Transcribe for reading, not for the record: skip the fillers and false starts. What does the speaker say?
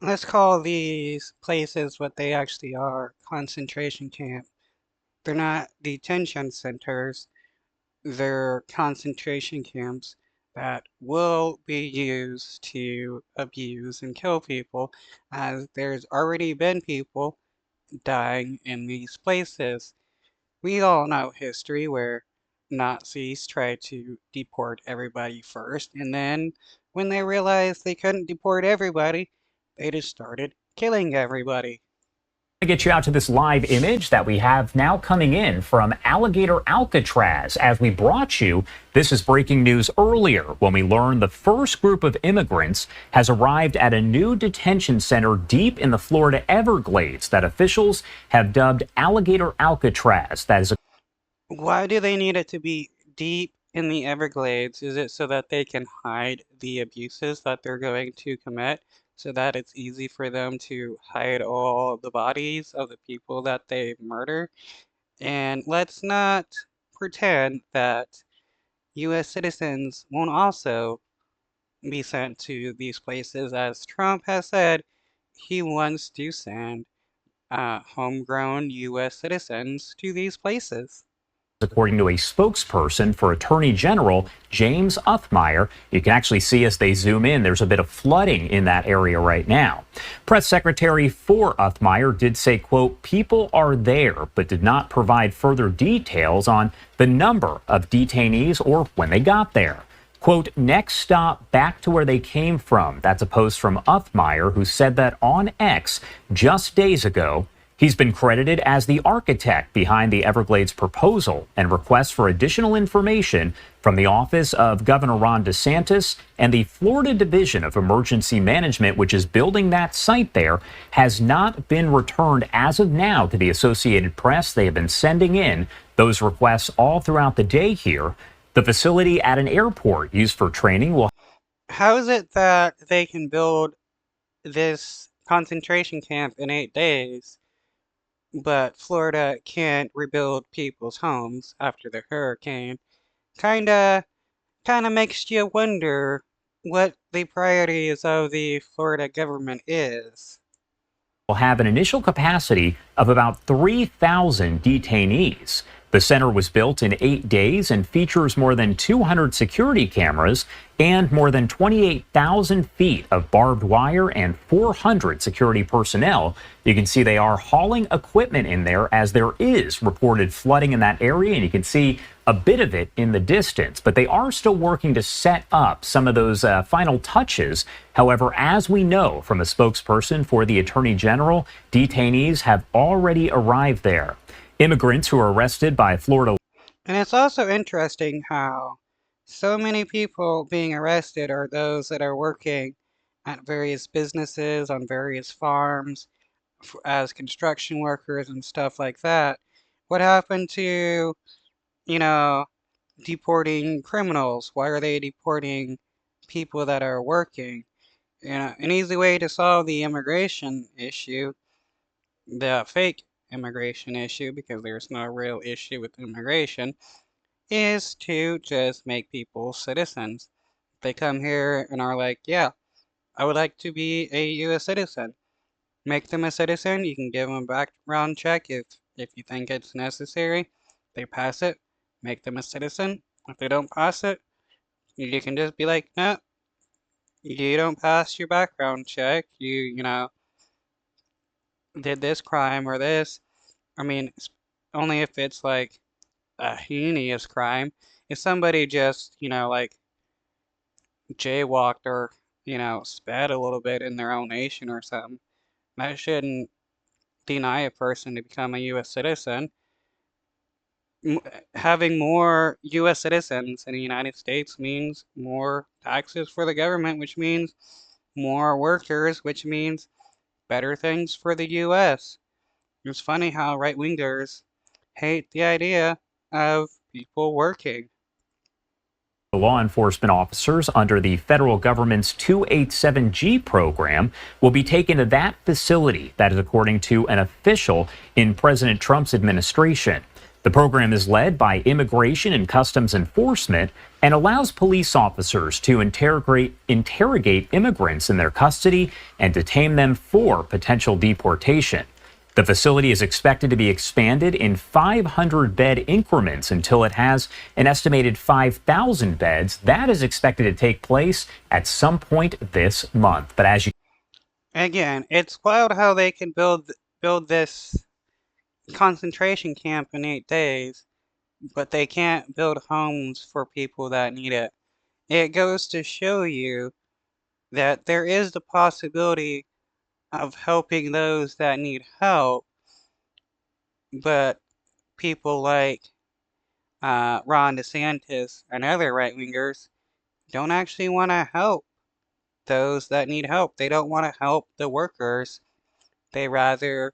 Let's call these places what they actually are, concentration camp. They're not detention centers, they're concentration camps that will be used to abuse and kill people, as there's already been people dying in these places. We all know history where Nazis tried to deport everybody first, and then when they realized they couldn't deport everybody, they just started killing everybody. To get you out to this live image that we have now coming in from Alligator Alcatraz. As we brought you, this is breaking news earlier when we learned the first group of immigrants has arrived at a new detention center deep in the Florida Everglades that officials have dubbed Alligator Alcatraz. That is Why do they need it to be deep in the Everglades? Is it so that they can hide the abuses that they're going to commit, so that it's easy for them to hide all the bodies of the people that they murder? And let's not pretend that US citizens won't also be sent to these places, as Trump has said he wants to send homegrown US citizens to these places. according to a spokesperson for Attorney General James Uthmire. You can actually see as they zoom in, there's a bit of flooding in that area right now. Press Secretary for Uthmire did say, quote, people are there, but did not provide further details on the number of detainees or when they got there. Quote, next stop back to where they came from. That's a post from Uthmire, who said that on X just days ago. He's been credited as the architect behind the Everglades proposal and requests for additional information from the office of Governor Ron DeSantis, and the Florida Division of Emergency Management, which is building that site there, has not been returned as of now to the Associated Press. They have been sending in those requests all throughout the day here. The facility at an airport used for training will. How is it that they can build this concentration camp in 8 days, but Florida can't rebuild people's homes after the hurricane? Kinda, kinda makes you wonder what the priorities of the Florida government is. Will have an initial capacity of about 3,000 detainees. The center was built in 8 days and features more than 200 security cameras and more than 28,000 feet of barbed wire and 400 security personnel. You can see they are hauling equipment in there as there is reported flooding in that area, and you can see a bit of it in the distance, but they are still working to set up some of those final touches. However, as we know from a spokesperson for the Attorney General, detainees have already arrived there. Immigrants who are arrested by Florida. And it's also interesting how so many people being arrested are those that are working at various businesses, on various farms, as construction workers and stuff like that. What happened to, you know, deporting criminals? Why are they deporting people that are working? An easy way to solve the immigration issue, the fake immigration issue, because there's no real issue with immigration, is to just make people citizens. They come here and are like, yeah, I would like to be a US citizen. Make them a citizen. You can give them a background check if you think it's necessary. They pass it, make them a citizen. If they don't pass it, you can just be like, no, you don't pass your background check. You did this crime or this. I mean, only if it's like a heinous crime. If somebody just, like jaywalked or, spat a little bit in their own nation or something, that shouldn't deny a person to become a US citizen. Having more US citizens in the United States means more taxes for the government, which means more workers, which means better things for the US. It's funny how right-wingers hate the idea of people working. Law enforcement officers under the federal government's 287G program will be taken to that facility. That is according to an official in President Trump's administration. The program is led by Immigration and Customs Enforcement and allows police officers to interrogate immigrants in their custody and detain them for potential deportation. The facility is expected to be expanded in 500-bed increments until it has an estimated 5,000 beds. That is expected to take place at some point this month. But as you Again, it's wild how they can build this concentration camp in 8 days, but they can't build homes for people that need it. It goes to show you that there is the possibility of helping those that need help, but people like Ron DeSantis and other right wingers don't actually want to help those that need help. They don't want to help the workers. They rather